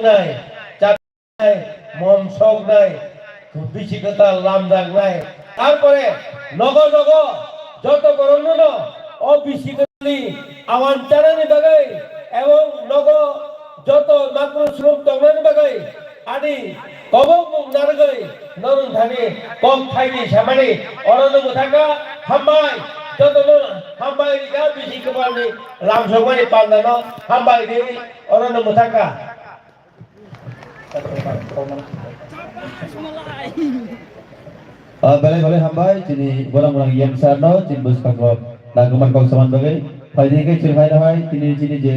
নাই নাই মন শোক নাই বিচিকতা লামদাং নাই তারপরে নগ নগ যত গরম ন অবিচিকলি আওয়ান চারানি বাগাই এবং নগ যত মাকুল শ্রম তংনানি বাগাই আদি কবক মুখ নারগাই নরুন থানি কম থাইনি সামানি অরনগ থাকা হামবাই যত হামবাই গা বিচিকবানি লামসমানি পান্দানো হামবাই দি অরনগ থাকা Balai-balai hambai jadi orang-orang yang sarno jadi bus kakak lakukan kau saman bagai faidah ke cerita hai jadi je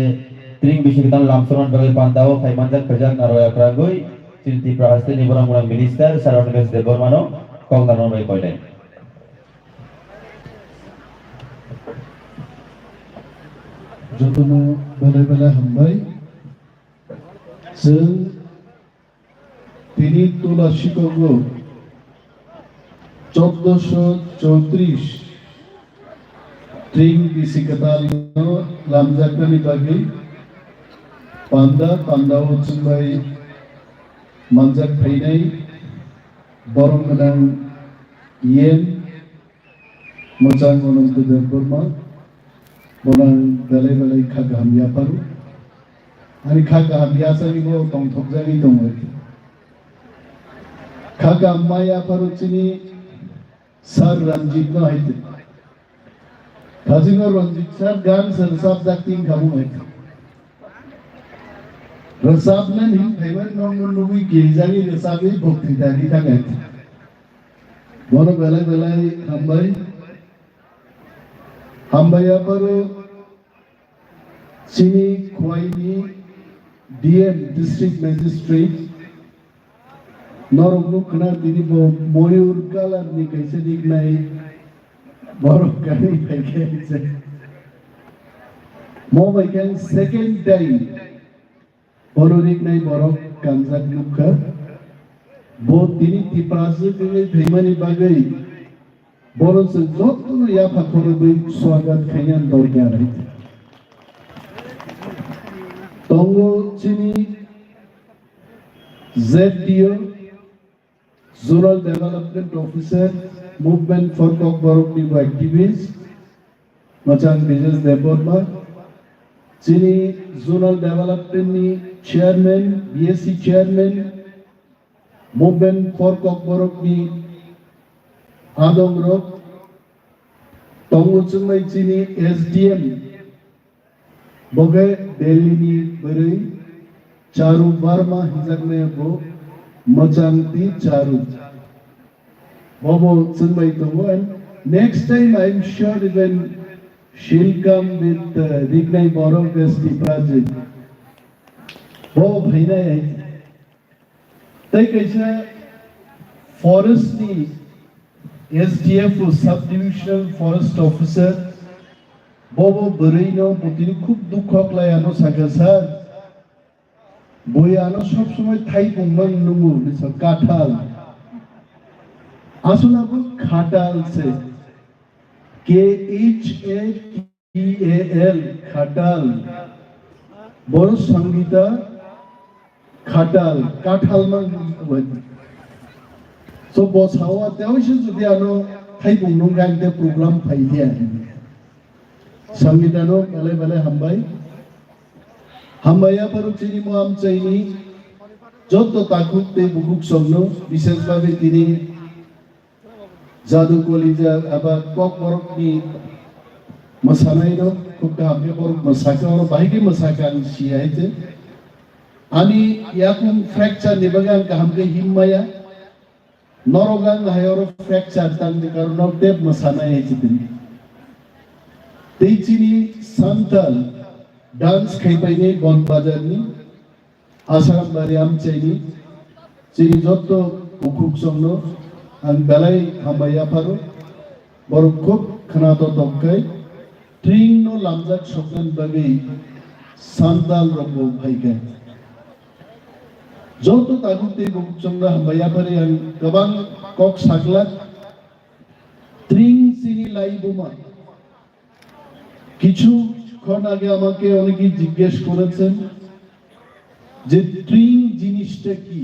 tring bisa kita langsung bagai pantau fai manjat kerja naroya perangui jadi prahasti ni orang-orang minister saran gas debor mano kau kanon bagai kau lain. Jotono balai-balai hambai sel তিনি তোলা Chicago 1434 ট্রিং বিসিকাতালনো লামজাকনি বাগি পান্ডা উচুমাই মানজাক ফাইনাই বরংগনাং yen মোজাং অনন্ত দেববর্মা বনাং বেলাই খাগাহামিয়া পারু আনি খাগাহামিয়া সারিগো টংথকজানি দङ Kaga Maya Paruchini Sir Ranjit no haite. Kajingo Ranjit Sir Gan Sir Sab Dakting Kamu haite. Rasab ne ni Heaven Nongo Nubi Gilzani Rasabi Bhakti Dani Tang haite. Bono belai Hambaya Paru Chini Khwaini DM District Magistrate Norok kena dini moyur kalar ni kaise dignai borok kani kaise mo bagian second time borok dignai borok kanjak lukha bo dini tiprasu dini themani bagai borok se jotu ya phakoro bai swagat khainan dorga rai tongo chini ZDO Zonal Development Officer, Movement for Kokborok Nibu Activist, Machan Business Deborma, Chini Zonal Development ni Chairman, BSc Chairman, Movement for Kokborok ni Adong Rock, Tonguchumai Chini SDM, Boge Delhi ni Beri, Charu Barma Hizakne Bo, Machanti Charu. Bobo Sunmai Tomo, and next time I'm sure even she'll come with Dignai Borok Gasti project. Bobo Bhaina hai. Tai kaisa forest ni SDF subdivisional forest officer Bobo Barino Putini khub dukhok layano sakasar. Boyano সব সময় থাই কুম্বাং নুমু নিছো কাঁঠাল আসলে আপু খাটাল সে KHATAL খাটাল বড় সংগীতা খাটাল কাঁঠাল মান সো বসাওয়া তেওশে যদি আনো থাই কুম্বাং গাইতে প্রোগ্রাম ফাইদিয়া সংগীতানো বেলে হামবাই Hambaya Paruchini Moam Chaini Joto Takuk Te Bukuk Somno Bises Babe Tini Jadu Kolija Aba Kok Borok Ni Masanaino Kukta Hamya Borok Masaka Oro Bahigi Masaka Siyaite Ani Yakum Fracture Nibagan Kahamke Himmaya Norogan Hayoro Fracture Tangni Karunok Deb Masana Yachitin Teichini Santal Dance Kaipaini Bon Bajarni Asaram Bariam Chaini Chini Joto Ukuk Somno and Balai Hambaya Paro Borokuk Kanato Tokai Tring no Lamjak Shoklan Bagi Sandal Robo Bhaikai Joto Taguti Ukuk Somno Hambaya Pari and Kabang Kok Saklat Tring Sini Lai Buma Kichu ক্ষণ আগে আমাকে অনেকেই জিজ্ঞেস করেছেন যে ট্রিং জিনিসটা কি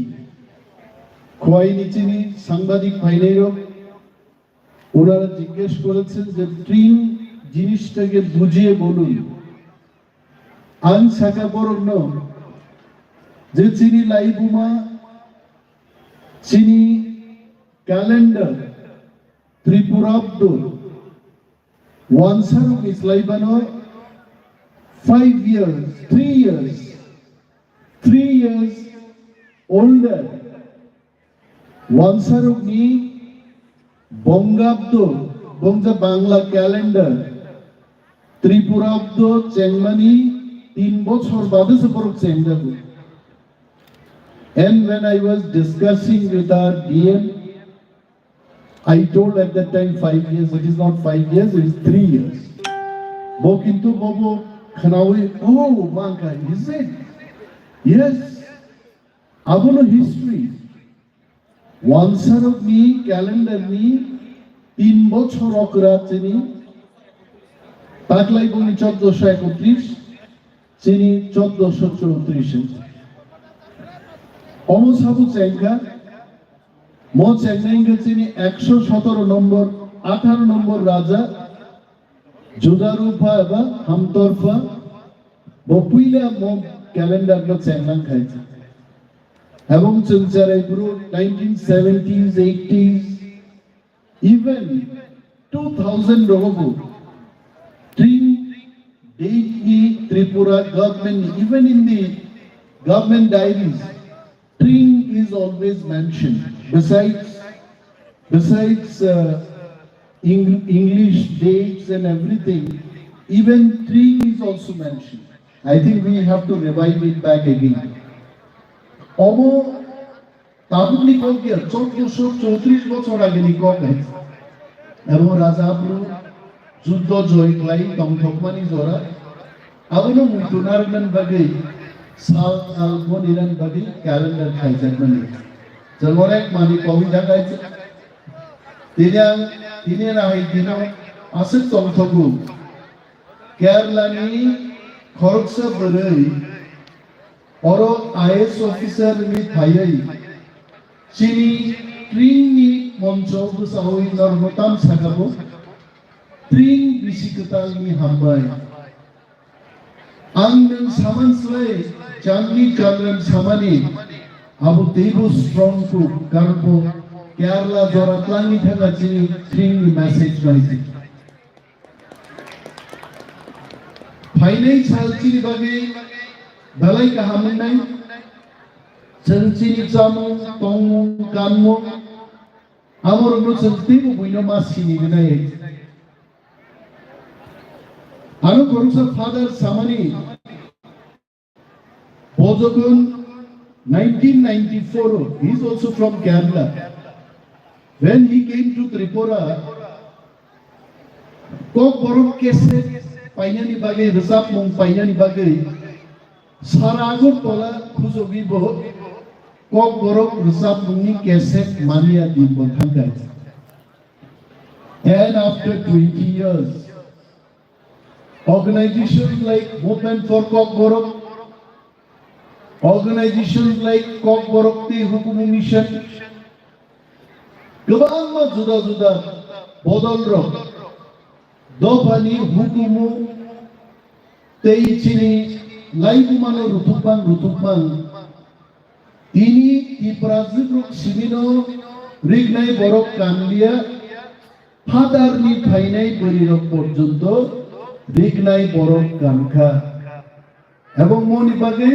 খোয়াইনি চিনি সাংবাদিক ভাইনেরও ওনারা জিজ্ঞেস করেছেন যে ট্রিং জিনিসটাকে বুঝিয়ে বলুন আন শাখা বরগ্ন যে চিনি লাইবুমা চিনি ক্যালেন্ডার ত্রিপুরাব্দ ওয়ানসারু ইসলাইবানো 5 years 3 years older ওয়ানসারু নি বঙ্গাব্দ বঙ্গা বাংলা ক্যালেন্ডার ত্রিপুরাব্দ চেংমানি 3 বছর বাদে সে পরক চেংদাবো and when I was discussing with our DM I told at that time 5 years it is not 5 years it is 3 years bo kintu bobo khanawi oh manka is it yes abono history once of me calendar ni 3 বছর অকরা চিনি তাকলাই বনি 1431 চিনি 1434 অমসাবু চেঙ্গা মো চেঙ্গাইঙ্গা চিনি 117 নম্বর 18 নম্বর রাজা জুদারুফা বা হামতরফা বপুইলা মো calendar গো চেঙ্গাং খাইছে এবং চুলচারাই পুরো 1970s 80s even 2000 rogo three date ni Tripura government even in the government diaries Tring is always mentioned. Besides English dates and everything, even Tring is also mentioned. I think we have to revive it back again. Omo tabuni ko kya 1434 বছর আগে নি ko গাইছে এবং রাজা আপনি যুদ্ধ জয় ক্লাই তংথকমানি জোরা আবনো মুইতুনারগন বাগে সাল সাল বনিরান বাগে ক্যালেন্ডার খাইছেন মানে জমরে মানি কবিতা গাইছে তিনি রাই দিন আছে তংথকু কেরালানি খরগসা বরই और आईएएस ऑफिसर नि थायै चिनी ट्रिंग नि मंचो बुसावै नरमताम सागाबो ट्रिंग बिसिकताल नि हामबाय आं नों सामानस्लाय चांदनि चांद्रन सामानि आबो देबो स्ट्रंग टू कारबो केरला जरातलांनि थाखा चिनी ट्रिंग नि मेसेज बायदि फाइनै सालचिनि बागै dalai kahamun nai cengcini camu tongmu kanmu amor no cengtimu buino masini nai anu koruksa father samani bojogun 1994 he is also from Kerala when he came to Tripura kok borok kese painani bagai resap mong painani bagai সারাগর তোলা খুঁজো বিব cock গরক রসাব মুনি কেসেট মানিয়া দিব থাকায় and after 20 years organizations like movement for kok gorok organizations like kok gorok te hukum mission gobaं ma juda juda bodol ro dofani hukumu tei chini Laibu mano rutupang ini iprazikruk simino rignai borok kanlia hadar ni phainai borirok porjonto rignai borok kankha ebong moni bage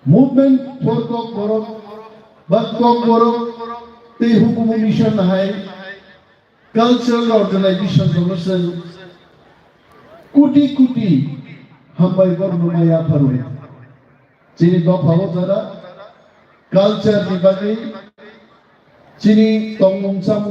movement for kok borok ba kok borok te hukum mission hai cultural organization solution kuti hambai gormaya farwe chini dophawo jara culture ni bage chini tongmung sam